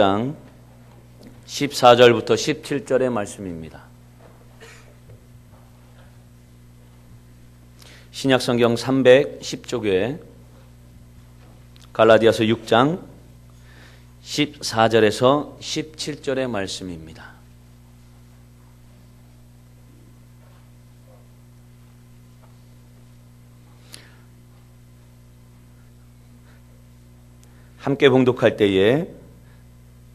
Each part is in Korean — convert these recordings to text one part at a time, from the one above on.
장 14절부터 17절의 말씀입니다. 신약성경 310쪽에 갈라디아서 6장 14절에서 17절의 말씀입니다. 함께 봉독할 때에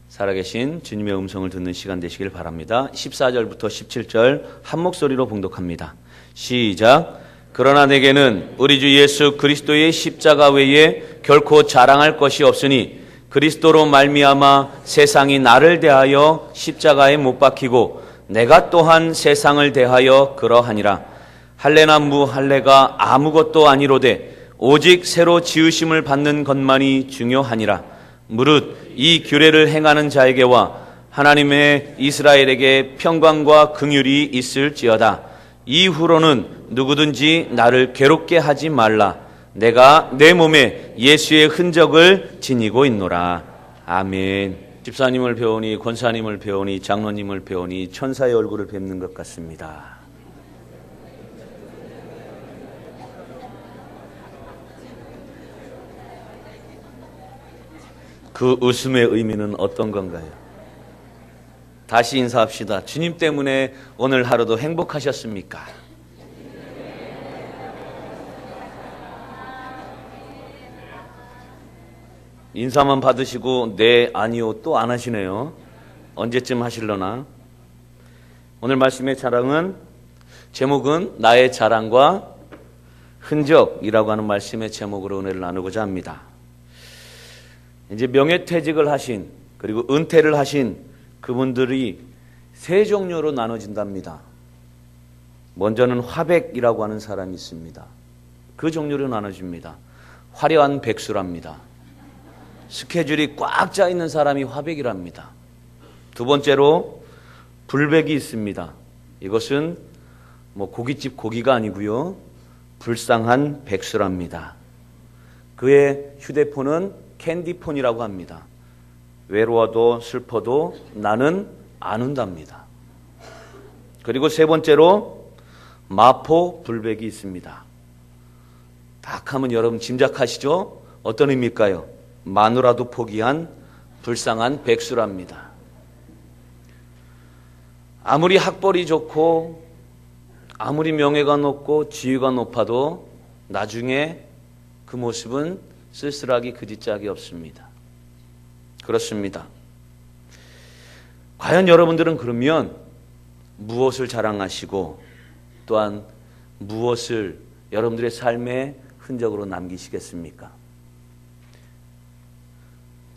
살아계신 주님의 음성을 듣는 시간 되시길 바랍니다. 14절부터 17절 한 목소리로 봉독합니다. 시작. 그러나 내게는 우리 주 예수 그리스도의 십자가 외에 결코 자랑할 것이 없으니 그리스도로 말미암아 세상이 나를 대하여 십자가에 못 박히고 내가 또한 세상을 대하여 그러하니라. 할례나 무할례가 아무것도 아니로되 오직 새로 지으심을 받는 것만이 중요하니라. 무릇 이 규례를 행하는 자에게와 하나님의 이스라엘에게 평강과 긍휼이 있을지어다. 이후로는 누구든지 나를 괴롭게 하지 말라. 내가 내 몸에 예수의 흔적을 지니고 있노라. 아멘. 집사님을 배우니 권사님을 배우니 장로님을 배우니 천사의 얼굴을 뵙는 것 같습니다. 그 웃음의 의미는 어떤 건가요? 다시 인사합시다. 주님 때문에 오늘 하루도 행복하셨습니까? 인사만 받으시고 네, 아니요 또 안 하시네요. 언제쯤 하실려나? 오늘 말씀의 제목은 나의 자랑과 흔적이라고 하는 말씀의 제목으로 은혜를 나누고자 합니다. 이제 명예퇴직을 하신 그리고 은퇴를 하신 그분들이 세 종류로 나눠진답니다. 먼저는 화백이라고 하는 사람이 있습니다. 그 종류로 나눠집니다. 화려한 백수랍니다. 스케줄이 꽉 짜 있는 사람이 화백이랍니다. 두 번째로 불백이 있습니다. 이것은 고깃집 고기가 아니고요. 불쌍한 백수랍니다. 그의 휴대폰은 캔디폰이라고 합니다. 외로워도 슬퍼도 나는 안 운답니다. 그리고 세 번째로 마포 불백이 있습니다. 딱 하면 여러분 짐작하시죠? 어떤 의미일까요? 마누라도 포기한 불쌍한 백수랍니다. 아무리 학벌이 좋고 아무리 명예가 높고 지위가 높아도 나중에 그 모습은 쓸쓸하기 그지짝이 없습니다. 그렇습니다. 과연 여러분들은 그러면 무엇을 자랑하시고 또한 무엇을 여러분들의 삶의 흔적으로 남기시겠습니까?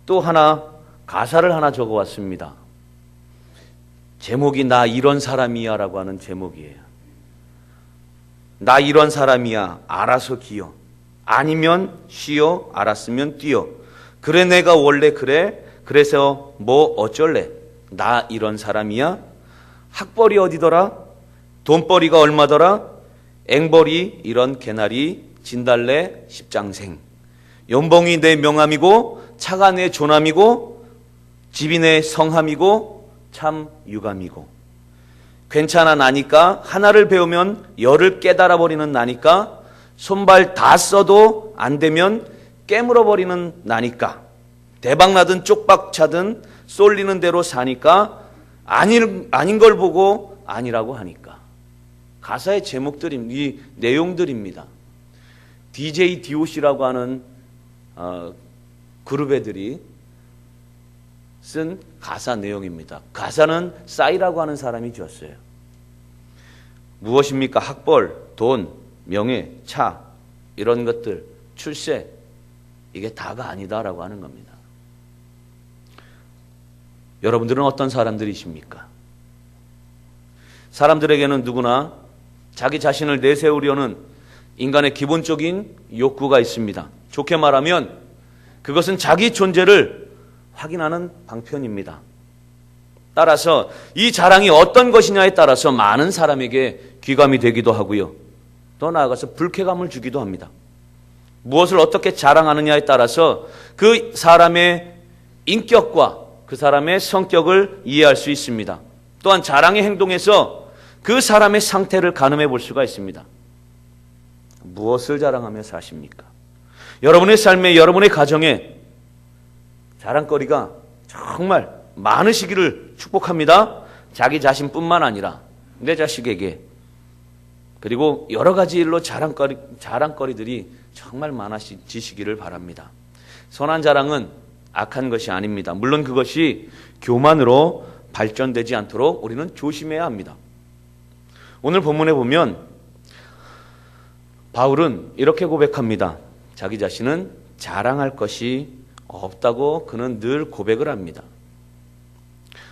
또 하나 가사를 하나 적어왔습니다. 제목이 나 이런 사람이야 라고 하는 제목이에요. 나 이런 사람이야 알아서 기어 아니면 쉬어 알았으면 뛰어 그래 내가 원래 그래 그래서 뭐 어쩔래 나 이런 사람이야 학벌이 어디더라 돈벌이가 얼마더라 앵벌이 이런 개나리 진달래 십장생 연봉이 내 명함이고 차가 내 조남이고 집이 내 성함이고 참 유감이고 괜찮아 나니까 하나를 배우면 열을 깨달아 버리는 나니까 손발 다 써도 안 되면 깨물어 버리는 나니까 대박나든 쪽박차든 쏠리는 대로 사니까 아닌 걸 보고 아니라고 하니까 가사의 제목들입니다. 이 내용들입니다. DJ DOC라고 하는 그룹 애들이 쓴 가사 내용입니다. 가사는 싸이라고 하는 사람이 지었어요. 무엇입니까? 학벌, 돈, 명예, 차 이런 것들, 출세 이게 다가 아니다라고 하는 겁니다. 여러분들은 어떤 사람들이십니까? 사람들에게는 누구나 자기 자신을 내세우려는 인간의 기본적인 욕구가 있습니다. 좋게 말하면 그것은 자기 존재를 확인하는 방편입니다. 따라서 이 자랑이 어떤 것이냐에 따라서 많은 사람에게 귀감이 되기도 하고요. 더 나아가서 불쾌감을 주기도 합니다. 무엇을 어떻게 자랑하느냐에 따라서 그 사람의 인격과 그 사람의 성격을 이해할 수 있습니다. 또한 자랑의 행동에서 그 사람의 상태를 가늠해 볼 수가 있습니다. 무엇을 자랑하며 사십니까? 여러분의 삶에, 여러분의 가정에 자랑거리가 정말 많으시기를 축복합니다. 자기 자신뿐만 아니라 내 자식에게, 그리고 여러 가지 일로 자랑거리들이 정말 많아지시기를 바랍니다. 선한 자랑은 악한 것이 아닙니다. 물론 그것이 교만으로 발전되지 않도록 우리는 조심해야 합니다. 오늘 본문에 보면 바울은 이렇게 고백합니다. 자기 자신은 자랑할 것이 없다고 그는 늘 고백을 합니다.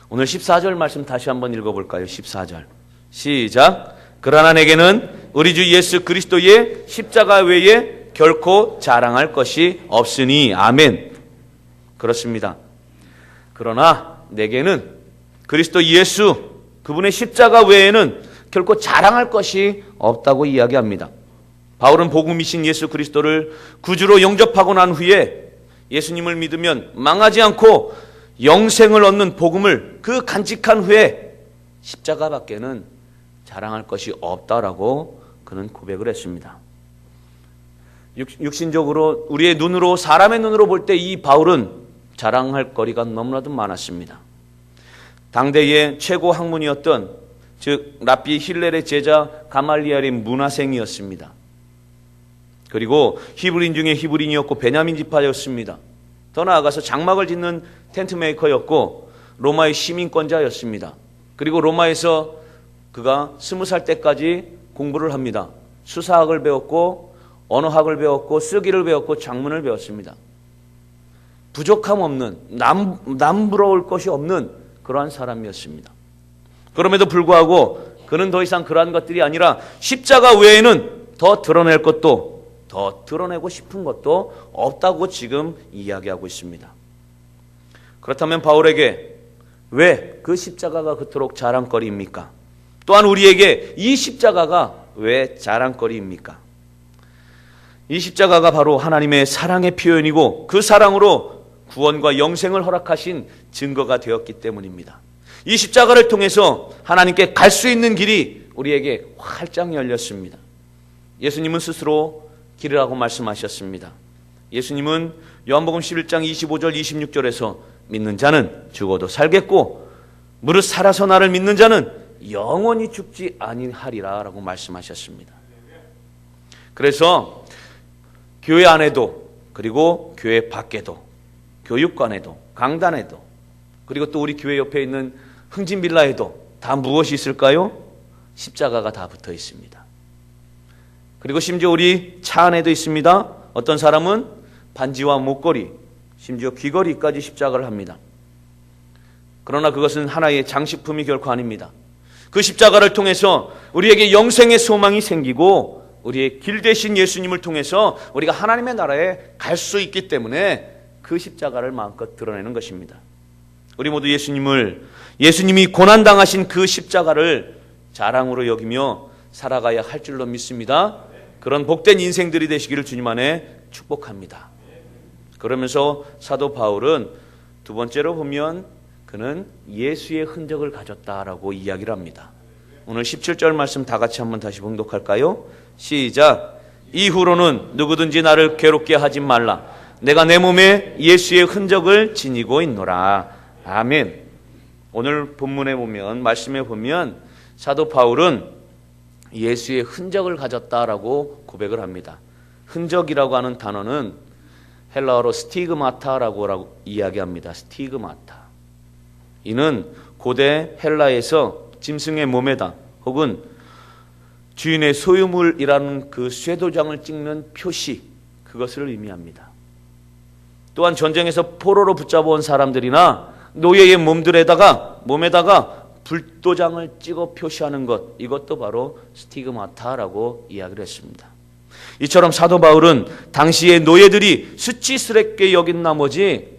오늘 14절 말씀 다시 한번 읽어볼까요? 14절 시작. 그러나 내게는 우리 주 예수 그리스도의 십자가 외에 결코 자랑할 것이 없으니. 아멘. 그렇습니다. 그러나 내게는 그리스도 예수, 그분의 십자가 외에는 결코 자랑할 것이 없다고 이야기합니다. 바울은 복음이신 예수 그리스도를 구주로 영접하고 난 후에 예수님을 믿으면 망하지 않고 영생을 얻는 복음을 그 간직한 후에 십자가밖에는 자랑할 것이 없다라고 그는 고백을 했습니다. 육신적으로 우리의 눈으로, 사람의 눈으로 볼 때 이 바울은 자랑할 거리가 너무나도 많았습니다. 당대의 최고 학문이었던, 즉 랍비 힐렐의 제자 가말리엘의 문화생이었습니다. 그리고 히브리인 중에 히브리인이었고 베냐민 지파였습니다. 더 나아가서 장막을 짓는 텐트 메이커였고 로마의 시민권자였습니다. 그리고 로마에서 그가 20살 때까지 공부를 합니다. 수사학을 배웠고 언어학을 배웠고 쓰기를 배웠고 작문을 배웠습니다. 부족함 없는, 남부러울 것이 없는 그러한 사람이었습니다. 그럼에도 불구하고 그는 더 이상 그러한 것들이 아니라 십자가 외에는 더 드러낼 것도, 더 드러내고 싶은 것도 없다고 지금 이야기하고 있습니다. 그렇다면 바울에게 왜 그 십자가가 그토록 자랑거리입니까? 또한 우리에게 이 십자가가 왜 자랑거리입니까? 이 십자가가 바로 하나님의 사랑의 표현이고 그 사랑으로 구원과 영생을 허락하신 증거가 되었기 때문입니다. 이 십자가를 통해서 하나님께 갈 수 있는 길이 우리에게 활짝 열렸습니다. 예수님은 스스로 길이라고 말씀하셨습니다. 예수님은 요한복음 11장 25절 26절에서 믿는 자는 죽어도 살겠고 무릇 살아서 나를 믿는 자는 영원히 죽지 아니하리라 라고 말씀하셨습니다. 그래서 교회 안에도, 그리고 교회 밖에도, 교육관에도, 강단에도, 그리고 또 우리 교회 옆에 있는 흥진빌라에도 다 무엇이 있을까요? 십자가가 다 붙어 있습니다. 그리고 심지어 우리 차 안에도 있습니다. 어떤 사람은 반지와 목걸이, 심지어 귀걸이까지 십자가를 합니다. 그러나 그것은 하나의 장식품이 결코 아닙니다. 그 십자가를 통해서 우리에게 영생의 소망이 생기고 우리의 길 대신 예수님을 통해서 우리가 하나님의 나라에 갈 수 있기 때문에 그 십자가를 마음껏 드러내는 것입니다. 우리 모두 예수님이 고난당하신 그 십자가를 자랑으로 여기며 살아가야 할 줄로 믿습니다. 그런 복된 인생들이 되시기를 주님 안에 축복합니다. 그러면서 사도 바울은 두 번째로 보면 그는 예수의 흔적을 가졌다라고 이야기를 합니다. 오늘 17절 말씀 다 같이 한번 다시 봉독할까요? 시작. 이후로는 누구든지 나를 괴롭게 하지 말라. 내가 내 몸에 예수의 흔적을 지니고 있노라. 아멘. 오늘 본문에 보면, 말씀에 보면 사도 바울은 예수의 흔적을 가졌다라고 고백을 합니다. 흔적이라고 하는 단어는 헬라어로 스티그마타라고 이야기합니다. 스티그마타. 이는 고대 헬라에서 짐승의 몸에다 혹은 주인의 소유물이라는 그 쇠도장을 찍는 표시, 그것을 의미합니다. 또한 전쟁에서 포로로 붙잡아온 사람들이나 노예의 몸에다가 불도장을 찍어 표시하는 것, 이것도 바로 스티그마타라고 이야기를 했습니다. 이처럼 사도 바울은 당시의 노예들이 수치스럽게 여긴 나머지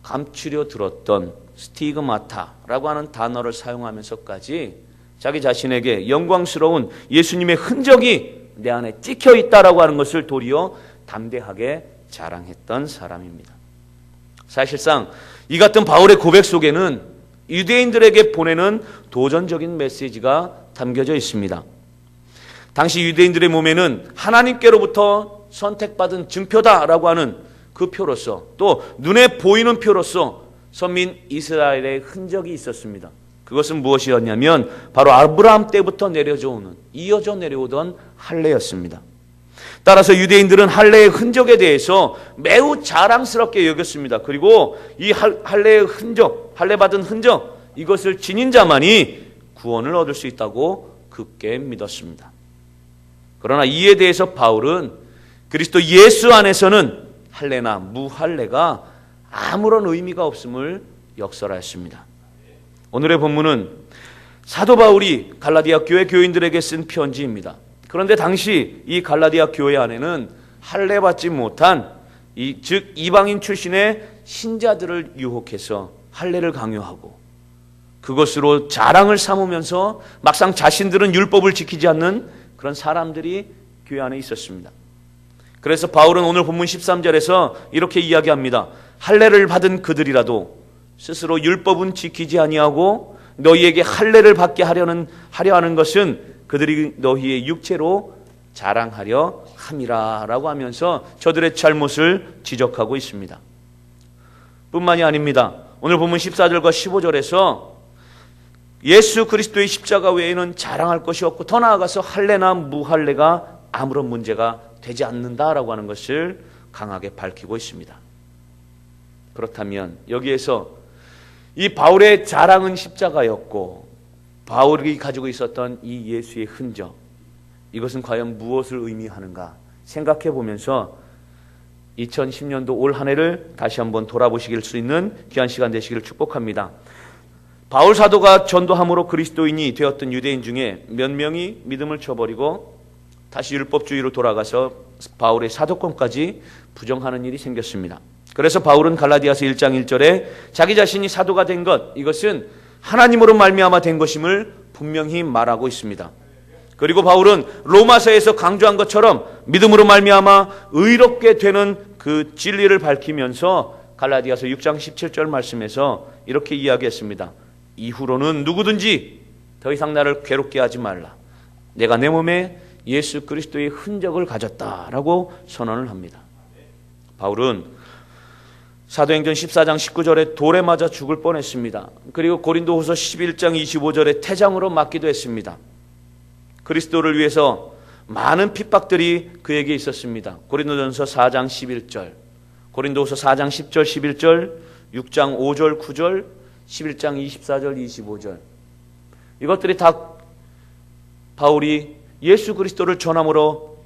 감추려 들었던 스티그마타라고 하는 단어를 사용하면서까지 자기 자신에게 영광스러운 예수님의 흔적이 내 안에 찍혀 있다라고 하는 것을 도리어 담대하게 자랑했던 사람입니다. 사실상 이 같은 바울의 고백 속에는 유대인들에게 보내는 도전적인 메시지가 담겨져 있습니다. 당시 유대인들의 몸에는 하나님께로부터 선택받은 증표다라고 하는 그 표로서, 또 눈에 보이는 표로서 선민 이스라엘의 흔적이 있었습니다. 그것은 무엇이었냐면 바로 아브라함 때부터 이어져 내려오던 할례였습니다. 따라서 유대인들은 할례의 흔적에 대해서 매우 자랑스럽게 여겼습니다. 그리고 이 할례의 흔적, 할례받은 흔적, 이것을 지닌 자만이 구원을 얻을 수 있다고 굳게 믿었습니다. 그러나 이에 대해서 바울은 그리스도 예수 안에서는 할례나 무할례가 아무런 의미가 없음을 역설하였습니다. 오늘의 본문은 사도 바울이 갈라디아 교회 교인들에게 쓴 편지입니다. 그런데 당시 이 갈라디아 교회 안에는 할례받지 못한 즉 이방인 출신의 신자들을 유혹해서 할례를 강요하고 그것으로 자랑을 삼으면서 막상 자신들은 율법을 지키지 않는 그런 사람들이 교회 안에 있었습니다. 그래서 바울은 오늘 본문 13절에서 이렇게 이야기합니다. 할례를 받은 그들이라도 스스로 율법은 지키지 아니하고 너희에게 할례를 받게 하려 하는 것은 그들이 너희의 육체로 자랑하려 함이라 라고 하면서 저들의 잘못을 지적하고 있습니다. 뿐만이 아닙니다. 오늘 본문 14절과 15절에서 예수 그리스도의 십자가 외에는 자랑할 것이 없고 더 나아가서 할례나 무할례가 아무런 문제가 되지 않는다라고 하는 것을 강하게 밝히고 있습니다. 그렇다면 여기에서 이 바울의 자랑은 십자가였고 바울이 가지고 있었던 이 예수의 흔적, 이것은 과연 무엇을 의미하는가 생각해 보면서 2010년도 올 한 해를 다시 한번 돌아보실 수 있는 귀한 시간 되시기를 축복합니다. 바울 사도가 전도함으로 그리스도인이 되었던 유대인 중에 몇 명이 믿음을 쳐버리고 다시 율법주의로 돌아가서 바울의 사도권까지 부정하는 일이 생겼습니다. 그래서 바울은 갈라디아서 1장 1절에 자기 자신이 사도가 된 것, 이것은 하나님으로 말미암아 된 것임을 분명히 말하고 있습니다. 그리고 바울은 로마서에서 강조한 것처럼 믿음으로 말미암아 의롭게 되는 그 진리를 밝히면서 갈라디아서 6장 17절 말씀에서 이렇게 이야기했습니다. 이후로는 누구든지 더 이상 나를 괴롭게 하지 말라. 내가 내 몸에 예수 그리스도의 흔적을 가졌다라고 선언을 합니다. 바울은 사도행전 14장 19절에 돌에 맞아 죽을 뻔했습니다. 그리고 고린도후서 11장 25절에 태장으로 맞기도 했습니다. 그리스도를 위해서 많은 핍박들이 그에게 있었습니다. 고린도전서 4장 11절, 고린도후서 4장 10절 11절, 6장 5절 9절, 11장 24절 25절, 이것들이 다 바울이 예수 그리스도를 전함으로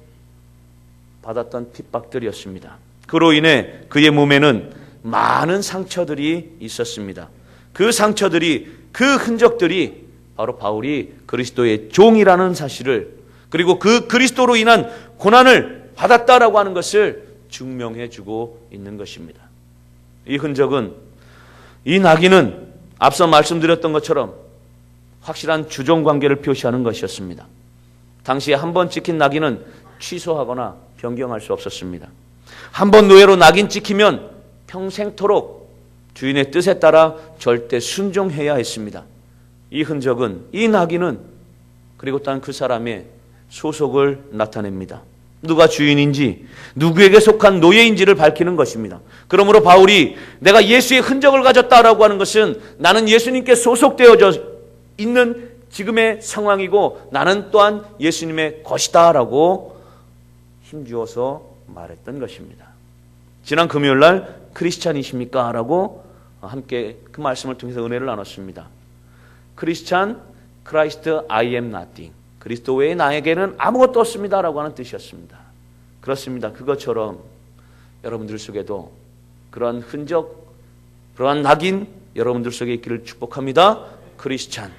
받았던 핍박들이었습니다. 그로 인해 그의 몸에는 많은 상처들이 있었습니다. 그 상처들이, 그 흔적들이 바로 바울이 그리스도의 종이라는 사실을, 그리고 그 그리스도로 인한 고난을 받았다라고 하는 것을 증명해 주고 있는 것입니다. 이 흔적은, 이 낙인은 앞서 말씀드렸던 것처럼 확실한 주종관계를 표시하는 것이었습니다. 당시에 한 번 찍힌 낙인은 취소하거나 변경할 수 없었습니다. 한 번 노예로 낙인 찍히면 평생토록 주인의 뜻에 따라 절대 순종해야 했습니다. 이 흔적은, 이 낙인은 그리고 또한 그 사람의 소속을 나타냅니다. 누가 주인인지, 누구에게 속한 노예인지를 밝히는 것입니다. 그러므로 바울이 내가 예수의 흔적을 가졌다라고 하는 것은 나는 예수님께 소속되어져 있는 지금의 상황이고 나는 또한 예수님의 것이다라고 힘주어서 말했던 것입니다. 지난 금요일 날 크리스찬이십니까? 라고 함께 그 말씀을 통해서 은혜를 나눴습니다. 크리스찬, 크라이스트, I am nothing. 그리스도 외에 나에게는 아무것도 없습니다 라고 하는 뜻이었습니다. 그렇습니다. 그것처럼 여러분들 속에도 그러한 흔적, 그러한 낙인 여러분들 속에 있기를 축복합니다. 크리스찬,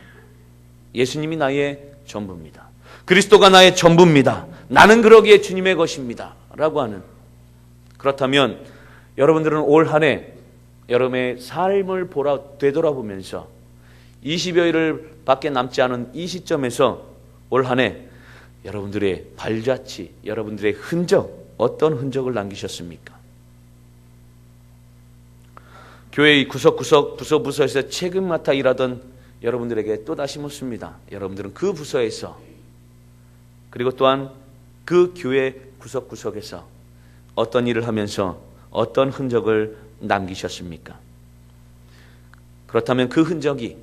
예수님이 나의 전부입니다. 그리스도가 나의 전부입니다. 나는 그러기에 주님의 것입니다 라고 하는, 그렇다면 여러분들은 올 한 해 여러분의 삶을 되돌아보면서 20여일을 밖에 남지 않은 이 시점에서 올 한 해 여러분들의 발자취, 여러분들의 흔적, 어떤 흔적을 남기셨습니까? 교회의 구석구석 부서에서 책임 맡아 일하던 여러분들에게 또다시 묻습니다. 여러분들은 그 부서에서 그리고 또한 그 교회 구석구석에서 어떤 일을 하면서 어떤 흔적을 남기셨습니까? 그렇다면 그 흔적이,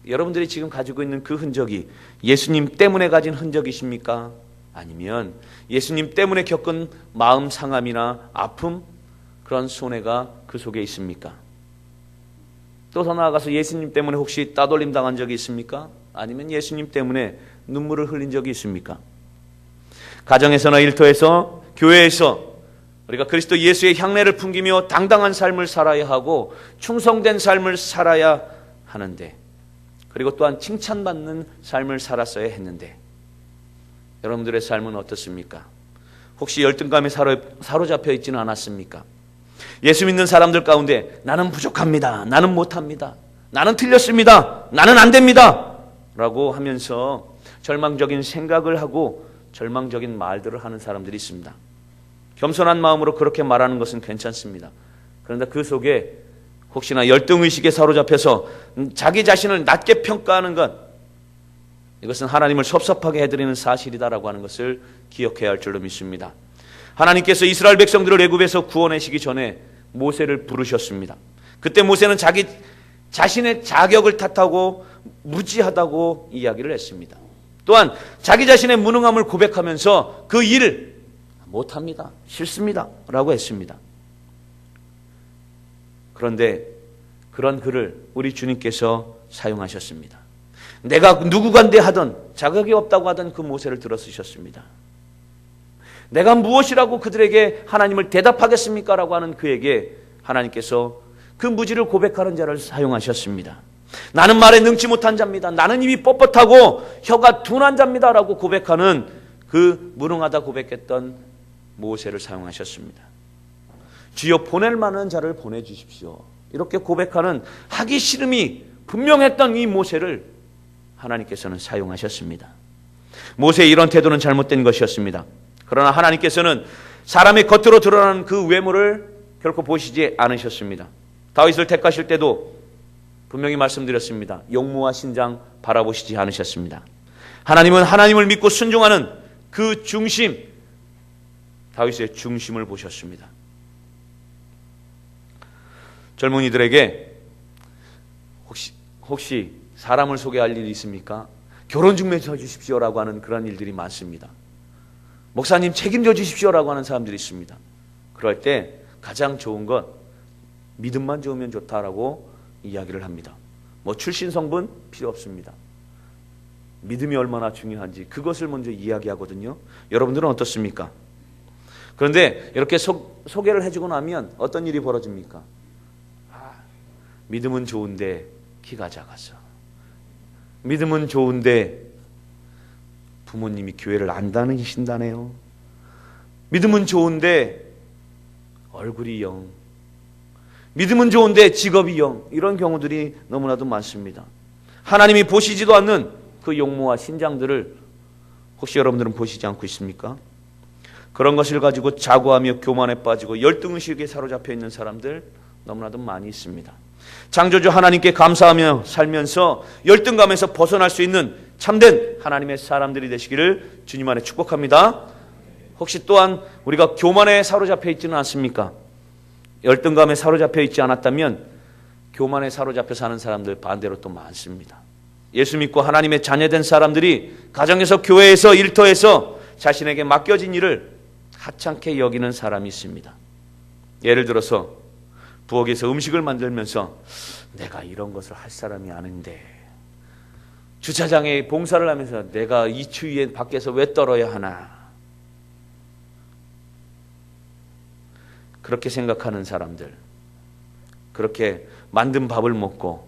여러분들이 지금 가지고 있는 그 흔적이 예수님 때문에 가진 흔적이십니까? 아니면 예수님 때문에 겪은 마음 상함이나 아픔, 그런 손해가 그 속에 있습니까? 또 더 나아가서 예수님 때문에 혹시 따돌림 당한 적이 있습니까? 아니면 예수님 때문에 눈물을 흘린 적이 있습니까? 가정에서나 일터에서, 교회에서 우리가 그리스도 예수의 향례를 풍기며 당당한 삶을 살아야 하고 충성된 삶을 살아야 하는데, 그리고 또한 칭찬받는 삶을 살았어야 했는데, 여러분들의 삶은 어떻습니까? 혹시 열등감에 사로잡혀 있지는 않았습니까? 예수 믿는 사람들 가운데 나는 부족합니다, 나는 못합니다, 나는 틀렸습니다, 나는 안 됩니다 라고 하면서 절망적인 생각을 하고 절망적인 말들을 하는 사람들이 있습니다. 겸손한 마음으로 그렇게 말하는 것은 괜찮습니다. 그런데 그 속에 혹시나 열등의식에 사로잡혀서 자기 자신을 낮게 평가하는 것, 이것은 하나님을 섭섭하게 해드리는 사실이다라고 하는 것을 기억해야 할 줄로 믿습니다. 하나님께서 이스라엘 백성들을 애굽에서 구원하시기 전에 모세를 부르셨습니다. 그때 모세는 자기 자신의 자격을 탓하고 무지하다고 이야기를 했습니다. 또한 자기 자신의 무능함을 고백하면서 그 일을 못합니다, 싫습니다 라고 했습니다. 그런데 그런 글을 우리 주님께서 사용하셨습니다. 내가 누구간데 하던, 자격이 없다고 하던 그 모세를 들어 쓰셨습니다. 내가 무엇이라고 그들에게 하나님을 대답하겠습니까? 라고 하는 그에게 하나님께서 그 무지를 고백하는 자를 사용하셨습니다. 나는 말에 능치 못한 자입니다, 나는 입이 뻣뻣하고 혀가 둔한 자입니다 라고 고백하는 그 무능하다 고백했던 모세를 사용하셨습니다. 주여 보낼 만한 자를 보내주십시오, 이렇게 고백하는 하기 싫음이 분명했던 이 모세를 하나님께서는 사용하셨습니다. 모세의 이런 태도는 잘못된 것이었습니다. 그러나 하나님께서는 사람의 겉으로 드러나는 그 외모를 결코 보시지 않으셨습니다. 다윗을 택하실 때도 분명히 말씀드렸습니다. 용모와 신장 바라보시지 않으셨습니다. 하나님은 하나님을 믿고 순종하는 그 중심, 다윗의 중심을 보셨습니다. 젊은이들에게 혹시 사람을 소개할 일이 있습니까? 결혼 증명서 주십시오라고 하는 그런 일들이 많습니다. 목사님 책임져 주십시오라고 하는 사람들이 있습니다. 그럴 때 가장 좋은 것, 믿음만 좋으면 좋다라고 이야기를 합니다. 뭐 출신 성분 필요 없습니다. 믿음이 얼마나 중요한지 그것을 먼저 이야기하거든요. 여러분들은 어떻습니까? 그런데 이렇게 소개를 해주고 나면 어떤 일이 벌어집니까? 믿음은 좋은데 키가 작아서, 믿음은 좋은데 부모님이 교회를 안 다니신다네요. 믿음은 좋은데 얼굴이 영, 믿음은 좋은데 직업이 영, 이런 경우들이 너무나도 많습니다. 하나님이 보시지도 않는 그 용모와 신장들을 혹시 여러분들은 보시지 않고 있습니까? 그런 것을 가지고 자고하며 교만에 빠지고 열등의식에 사로잡혀 있는 사람들 너무나도 많이 있습니다. 창조주 하나님께 감사하며 살면서 열등감에서 벗어날 수 있는 참된 하나님의 사람들이 되시기를 주님 안에 축복합니다. 혹시 또한 우리가 교만에 사로잡혀 있지는 않습니까? 열등감에 사로잡혀 있지 않았다면 교만에 사로잡혀 사는 사람들 반대로 또 많습니다. 예수 믿고 하나님의 자녀된 사람들이 가정에서, 교회에서, 일터에서 자신에게 맡겨진 일을 하찮게 여기는 사람이 있습니다. 예를 들어서 부엌에서 음식을 만들면서 내가 이런 것을 할 사람이 아닌데, 주차장에 봉사를 하면서 내가 이 추위에 밖에서 왜 떨어야 하나, 그렇게 생각하는 사람들, 그렇게 만든 밥을 먹고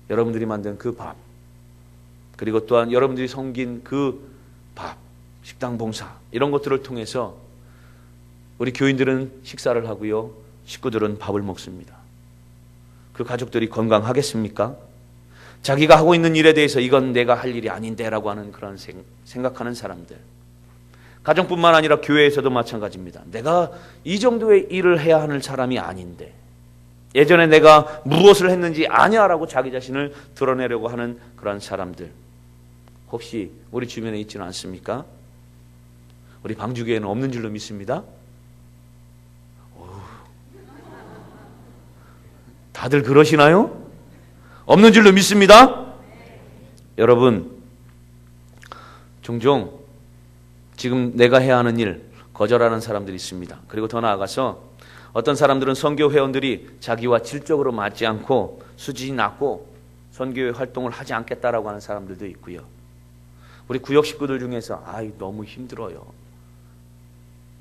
여러분들이 만든 그 밥, 그리고 또한 여러분들이 섬긴 그 밥, 식당 봉사, 이런 것들을 통해서 우리 교인들은 식사를 하고요, 식구들은 밥을 먹습니다. 그 가족들이 건강하겠습니까? 자기가 하고 있는 일에 대해서 이건 내가 할 일이 아닌데 라고 하는 그런 생각하는 사람들, 가정뿐만 아니라 교회에서도 마찬가지입니다. 내가 이 정도의 일을 해야 하는 사람이 아닌데, 예전에 내가 무엇을 했는지 아냐라고 자기 자신을 드러내려고 하는 그런 사람들, 혹시 우리 주변에 있지는 않습니까? 우리 방주교회는 없는 줄로 믿습니다. 다들 그러시나요? 없는 줄로 믿습니다. 여러분, 종종 지금 내가 해야 하는 일 거절하는 사람들이 있습니다. 그리고 더 나아가서 어떤 사람들은 선교 회원들이 자기와 질적으로 맞지 않고 수준이 낮고 선교회 활동을 하지 않겠다라고 하는 사람들도 있고요. 우리 구역 식구들 중에서 너무 힘들어요.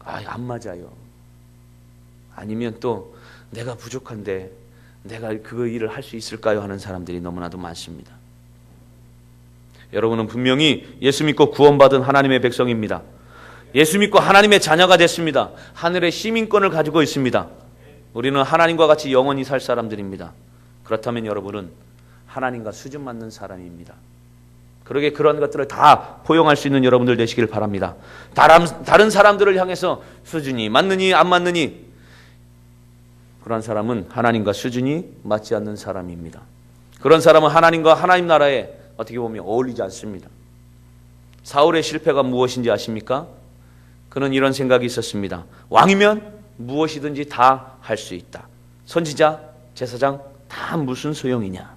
안 맞아요. 아니면 또 내가 부족한데 내가 그 일을 할 수 있을까요? 하는 사람들이 너무나도 많습니다. 여러분은 분명히 예수 믿고 구원받은 하나님의 백성입니다. 예수 믿고 하나님의 자녀가 됐습니다. 하늘의 시민권을 가지고 있습니다. 우리는 하나님과 같이 영원히 살 사람들입니다. 그렇다면 여러분은 하나님과 수준 맞는 사람입니다. 그러게 그런 것들을 다 포용할 수 있는 여러분들 되시길 바랍니다. 다른 사람들을 향해서 수준이 맞느니 안 맞느니, 그런 사람은 하나님과 수준이 맞지 않는 사람입니다. 그런 사람은 하나님과 하나님 나라에 어떻게 보면 어울리지 않습니다. 사울의 실패가 무엇인지 아십니까? 그는 이런 생각이 있었습니다. 왕이면 무엇이든지 다 할 수 있다. 선지자, 제사장 다 무슨 소용이냐.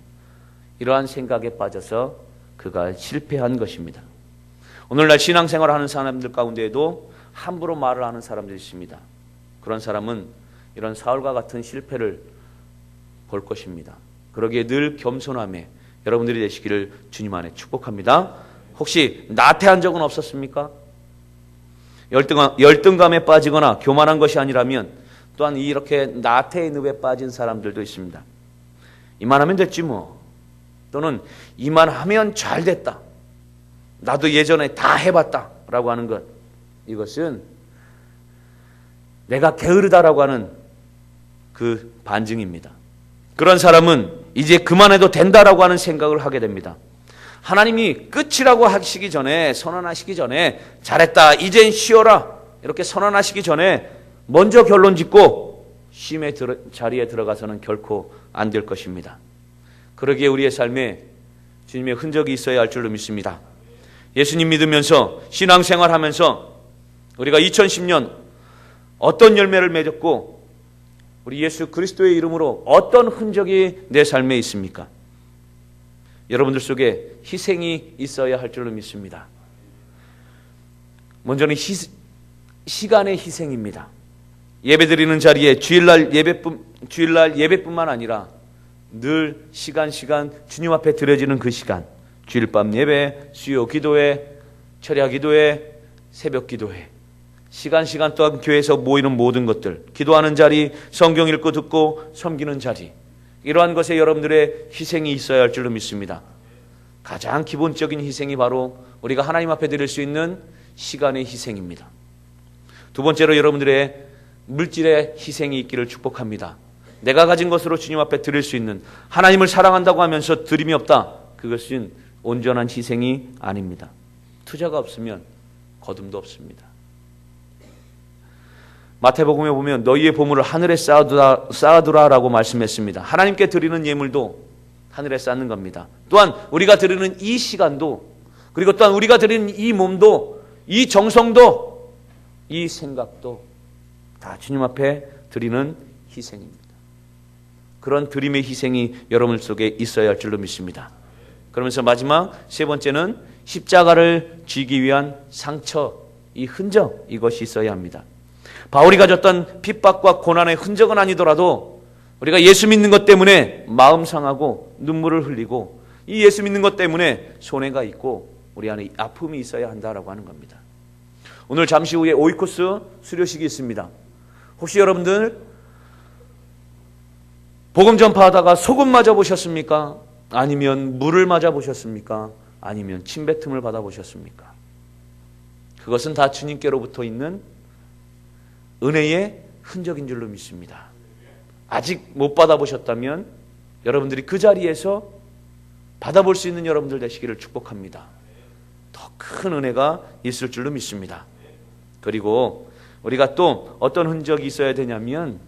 이러한 생각에 빠져서 그가 실패한 것입니다. 오늘날 신앙생활을 하는 사람들 가운데에도 함부로 말을 하는 사람들이 있습니다. 그런 사람은 이런 사울과 같은 실패를 볼 것입니다. 그러기에 늘 겸손함에 여러분들이 되시기를 주님 안에 축복합니다. 혹시 나태한 적은 없었습니까? 열등감에 빠지거나 교만한 것이 아니라면 또한 이렇게 나태의 늪에 빠진 사람들도 있습니다. 이만하면 됐지 뭐, 또는 이만하면 잘 됐다, 나도 예전에 다 해봤다 라고 하는 것, 이것은 내가 게으르다라고 하는 그 반증입니다. 그런 사람은 이제 그만해도 된다라고 하는 생각을 하게 됩니다. 하나님이 끝이라고 하시기 전에, 선언하시기 전에 잘했다, 이젠 쉬어라 이렇게 선언하시기 전에 먼저 결론 짓고 쉼의 자리에 들어가서는 결코 안 될 것입니다. 그러기에 우리의 삶에 주님의 흔적이 있어야 할 줄로 믿습니다. 예수님 믿으면서 신앙생활하면서 우리가 2010년 어떤 열매를 맺었고 우리 예수 그리스도의 이름으로 어떤 흔적이 내 삶에 있습니까? 여러분들 속에 희생이 있어야 할 줄로 믿습니다. 먼저는 시간의 희생입니다. 예배드리는 자리에 주일날 예배뿐만 아니라 늘 시간 주님 앞에 드려지는 그 시간, 주일밤 예배, 수요 기도회, 철야 기도회, 새벽 기도회, 시간 또한 교회에서 모이는 모든 것들, 기도하는 자리, 성경 읽고 듣고 섬기는 자리, 이러한 것에 여러분들의 희생이 있어야 할 줄로 믿습니다. 가장 기본적인 희생이 바로 우리가 하나님 앞에 드릴 수 있는 시간의 희생입니다. 두 번째로 여러분들의 물질의 희생이 있기를 축복합니다. 내가 가진 것으로 주님 앞에 드릴 수 있는, 하나님을 사랑한다고 하면서 드림이 없다, 그것은 온전한 희생이 아닙니다. 투자가 없으면 거둠도 없습니다. 마태복음에 보면 너희의 보물을 하늘에 쌓아두라라고 말씀했습니다. 하나님께 드리는 예물도 하늘에 쌓는 겁니다. 또한 우리가 드리는 이 시간도, 그리고 또한 우리가 드리는 이 몸도, 이 정성도, 이 생각도 다 주님 앞에 드리는 희생입니다. 그런 드림의 희생이 여러분 속에 있어야 할 줄로 믿습니다. 그러면서 마지막 세 번째는 십자가를 지기 위한 상처, 이 흔적, 이것이 있어야 합니다. 바울이 가졌던 핍박과 고난의 흔적은 아니더라도 우리가 예수 믿는 것 때문에 마음 상하고 눈물을 흘리고 이 예수 믿는 것 때문에 손해가 있고 우리 안에 아픔이 있어야 한다라고 하는 겁니다. 오늘 잠시 후에 오이코스 수료식이 있습니다. 혹시 여러분들 복음 전파하다가 소금 맞아 보셨습니까? 아니면 물을 맞아 보셨습니까? 아니면 침뱉음을 받아 보셨습니까? 그것은 다 주님께로부터 있는 은혜의 흔적인 줄로 믿습니다. 아직 못 받아보셨다면 여러분들이 그 자리에서 받아볼 수 있는 여러분들 되시기를 축복합니다. 더 큰 은혜가 있을 줄로 믿습니다. 그리고 우리가 또 어떤 흔적이 있어야 되냐면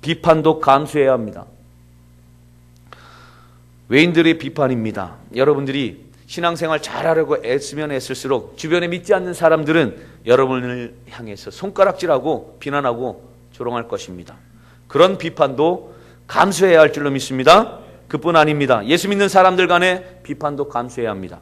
비판도 감수해야 합니다. 외인들의 비판입니다. 여러분들이 신앙생활 잘하려고 애쓰면 애쓸수록 주변에 믿지 않는 사람들은 여러분을 향해서 손가락질하고 비난하고 조롱할 것입니다. 그런 비판도 감수해야 할 줄로 믿습니다. 그뿐 아닙니다. 예수 믿는 사람들 간의 비판도 감수해야 합니다.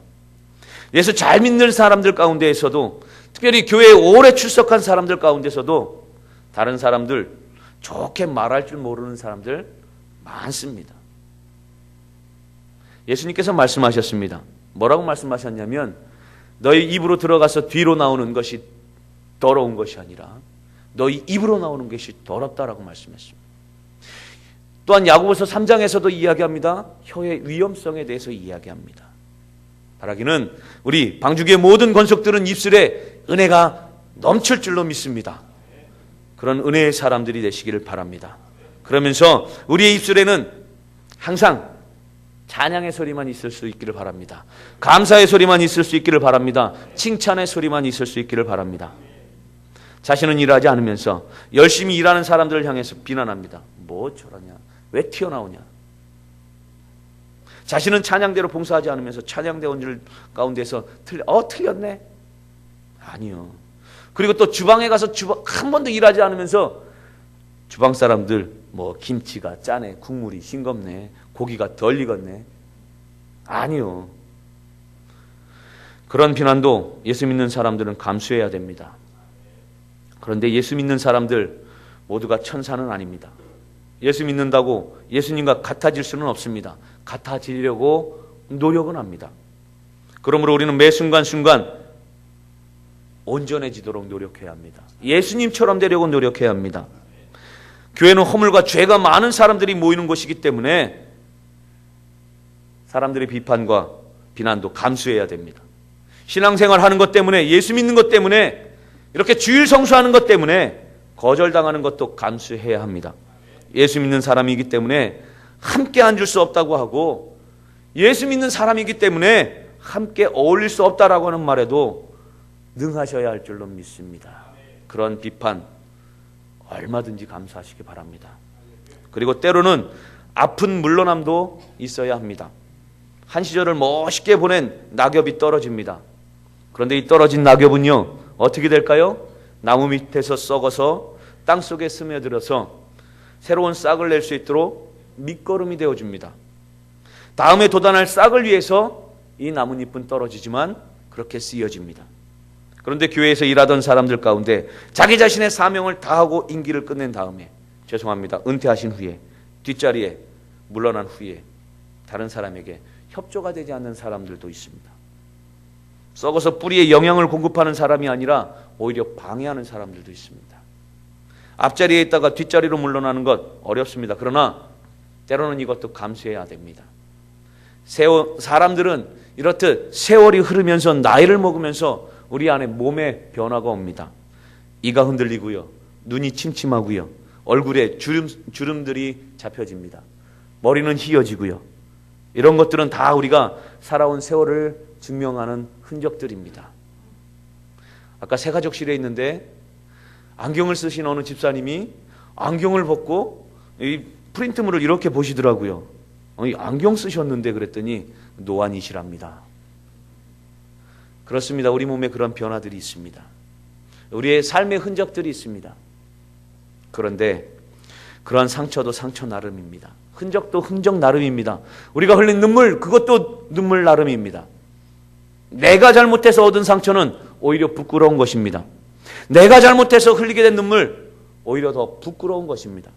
예수 잘 믿는 사람들 가운데에서도, 특별히 교회에 오래 출석한 사람들 가운데서도 다른 사람들, 좋게 말할 줄 모르는 사람들 많습니다. 예수님께서 말씀하셨습니다. 뭐라고 말씀하셨냐면, 너희 입으로 들어가서 뒤로 나오는 것이 더러운 것이 아니라 너희 입으로 나오는 것이 더럽다라고 말씀했습니다. 또한 야고보서 3장에서도 이야기합니다. 혀의 위험성에 대해서 이야기합니다. 바라기는 우리 방주교의 모든 권속들은 입술에 은혜가 넘칠 줄로 믿습니다. 그런 은혜의 사람들이 되시기를 바랍니다. 그러면서 우리의 입술에는 항상 찬양의 소리만 있을 수 있기를 바랍니다. 감사의 소리만 있을 수 있기를 바랍니다. 칭찬의 소리만 있을 수 있기를 바랍니다. 자신은 일하지 않으면서 열심히 일하는 사람들을 향해서 비난합니다. 뭐 저러냐? 왜 튀어나오냐? 자신은 찬양대로 봉사하지 않으면서 찬양대원들 가운데서 틀렸네? 아니요. 그리고 또 주방에 가서 한 번도 일하지 않으면서 주방 사람들 뭐 김치가 짜네, 국물이 싱겁네, 고기가 덜 익었네. 아니요. 그런 비난도 예수 믿는 사람들은 감수해야 됩니다. 그런데 예수 믿는 사람들 모두가 천사는 아닙니다. 예수 믿는다고 예수님과 같아질 수는 없습니다. 같아지려고 노력은 합니다. 그러므로 우리는 매 순간순간 온전해지도록 노력해야 합니다. 예수님처럼 되려고 노력해야 합니다. 교회는 허물과 죄가 많은 사람들이 모이는 곳이기 때문에 사람들의 비판과 비난도 감수해야 됩니다. 신앙생활 하는 것 때문에, 예수 믿는 것 때문에, 이렇게 주일 성수하는 것 때문에 거절당하는 것도 감수해야 합니다. 예수 믿는 사람이기 때문에 함께 앉을 수 없다고 하고, 예수 믿는 사람이기 때문에 함께 어울릴 수 없다라고 하는 말에도 능하셔야 할 줄로 믿습니다. 그런 비판 얼마든지 감수하시기 바랍니다. 그리고 때로는 아픈 물러남도 있어야 합니다. 한 시절을 멋있게 보낸 낙엽이 떨어집니다. 그런데 이 떨어진 낙엽은요, 어떻게 될까요? 나무 밑에서 썩어서 땅속에 스며들어서 새로운 싹을 낼 수 있도록 밑거름이 되어줍니다. 다음에 돋아날 싹을 위해서 이 나뭇잎은 떨어지지만 그렇게 쓰여집니다. 그런데 교회에서 일하던 사람들 가운데 자기 자신의 사명을 다하고 임기를 끝낸 다음에, 은퇴하신 후에, 뒷자리에 물러난 후에 다른 사람에게 협조가 되지 않는 사람들도 있습니다. 썩어서 뿌리에 영양을 공급하는 사람이 아니라 오히려 방해하는 사람들도 있습니다. 앞자리에 있다가 뒷자리로 물러나는 것 어렵습니다. 그러나 때로는 이것도 감수해야 됩니다. 사람들은 이렇듯 세월이 흐르면서 나이를 먹으면서 우리 안에 몸에 변화가 옵니다. 이가 흔들리고요, 눈이 침침하고요, 얼굴에 주름들이 잡혀집니다. 머리는 휘어지고요. 이런 것들은 다 우리가 살아온 세월을 증명하는 흔적들입니다. 아까 새가족실에 있는데 안경을 쓰신 어느 집사님이 안경을 벗고 이 프린트물을 이렇게 보시더라고요. 안경 쓰셨는데 그랬더니 노안이시랍니다. 그렇습니다. 우리 몸에 그런 변화들이 있습니다. 우리의 삶의 흔적들이 있습니다. 그런데 그러한 상처도 상처 나름입니다. 흔적도 흔적 나름입니다. 우리가 흘린 눈물, 그것도 눈물 나름입니다. 내가 잘못해서 얻은 상처는 오히려 부끄러운 것입니다. 내가 잘못해서 흘리게 된 눈물, 오히려 더 부끄러운 것입니다.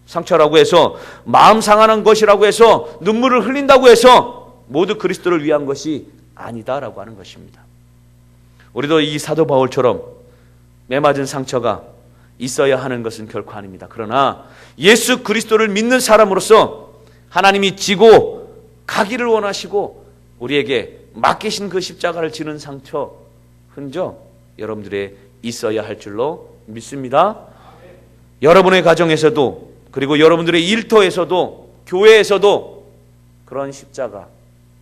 상처라고 해서, 마음 상하는 것이라고 해서, 눈물을 흘린다고 해서 모두 그리스도를 위한 것이 아니다라고 하는 것입니다. 우리도 이 사도 바울처럼 매맞은 상처가 있어야 하는 것은 결코 아닙니다. 그러나 예수 그리스도를 믿는 사람으로서 하나님이 지고 가기를 원하시고 우리에게 맡기신 그 십자가를 지는 상처, 흔적 여러분들의 있어야 할 줄로 믿습니다. 여러분의 가정에서도, 그리고 여러분들의 일터에서도, 교회에서도 그런 십자가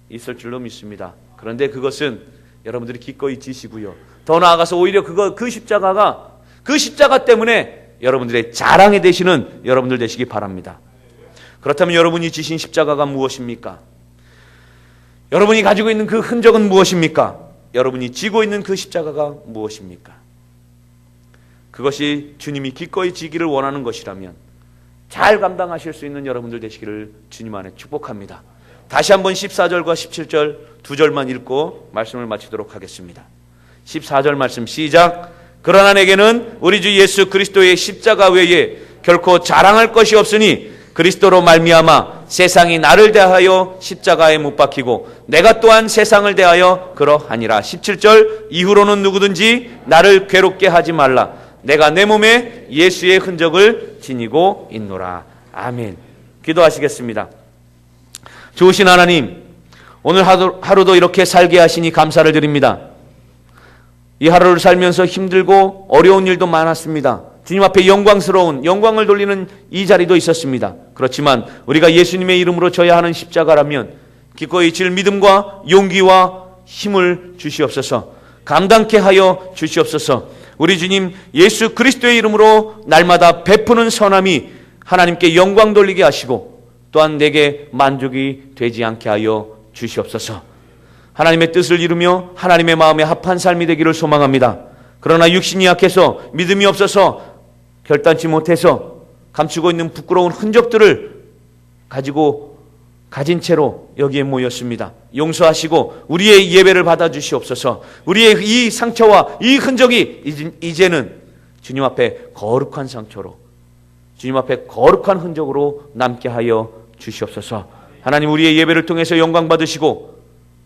있을 줄로 믿습니다. 그런데 그것은 여러분들이 기꺼이 지시고요, 더 나아가서 오히려 그 십자가 때문에 여러분들의 자랑이 되시는 여러분들 되시기 바랍니다. 그렇다면 여러분이 지신 십자가가 무엇입니까? 여러분이 가지고 있는 그 흔적은 무엇입니까? 여러분이 지고 있는 그 십자가가 무엇입니까? 그것이 주님이 기꺼이 지기를 원하는 것이라면 잘 감당하실 수 있는 여러분들 되시기를 주님 안에 축복합니다. 다시 한번 14절과 17절 두 절만 읽고 말씀을 마치도록 하겠습니다. 14절 말씀 시작. 그러나 내게는 우리 주 예수 그리스도의 십자가 외에 결코 자랑할 것이 없으니 그리스도로 말미암아 세상이 나를 대하여 십자가에 못 박히고 내가 또한 세상을 대하여 그러하니라. 17절 이후로는 누구든지 나를 괴롭게 하지 말라. 내가 내 몸에 예수의 흔적을 지니고 있노라. 아멘. 기도하시겠습니다. 좋으신 하나님, 오늘 하루도 이렇게 살게 하시니 감사를 드립니다. 이 하루를 살면서 힘들고 어려운 일도 많았습니다. 주님 앞에 영광을 돌리는 이 자리도 있었습니다. 그렇지만 우리가 예수님의 이름으로 져야 하는 십자가라면 기꺼이 질 믿음과 용기와 힘을 주시옵소서. 감당케 하여 주시옵소서. 우리 주님 예수 그리스도의 이름으로 날마다 베푸는 선함이 하나님께 영광 돌리게 하시고 또한 내게 만족이 되지 않게 하여 주시옵소서. 하나님의 뜻을 이루며 하나님의 마음에 합한 삶이 되기를 소망합니다. 그러나 육신이 약해서 믿음이 없어서 결단치 못해서 감추고 있는 부끄러운 흔적들을 가진 채로 여기에 모였습니다. 용서하시고 우리의 예배를 받아주시옵소서. 우리의 이 상처와 이 흔적이 이제는 주님 앞에 거룩한 상처로, 주님 앞에 거룩한 흔적으로 남게 하여 주시옵소서. 하나님 우리의 예배를 통해서 영광 받으시고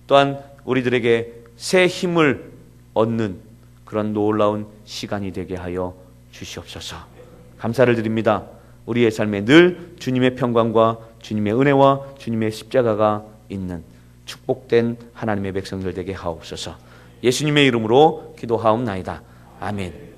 또한 우리들에게 새 힘을 얻는 그런 놀라운 시간이 되게 하여 주시옵소서. 감사를 드립니다. 우리의 삶에 늘 주님의 평강과 주님의 은혜와 주님의 십자가가 있는 축복된 하나님의 백성들 되게 하옵소서. 예수님의 이름으로 기도하옵나이다. 아멘.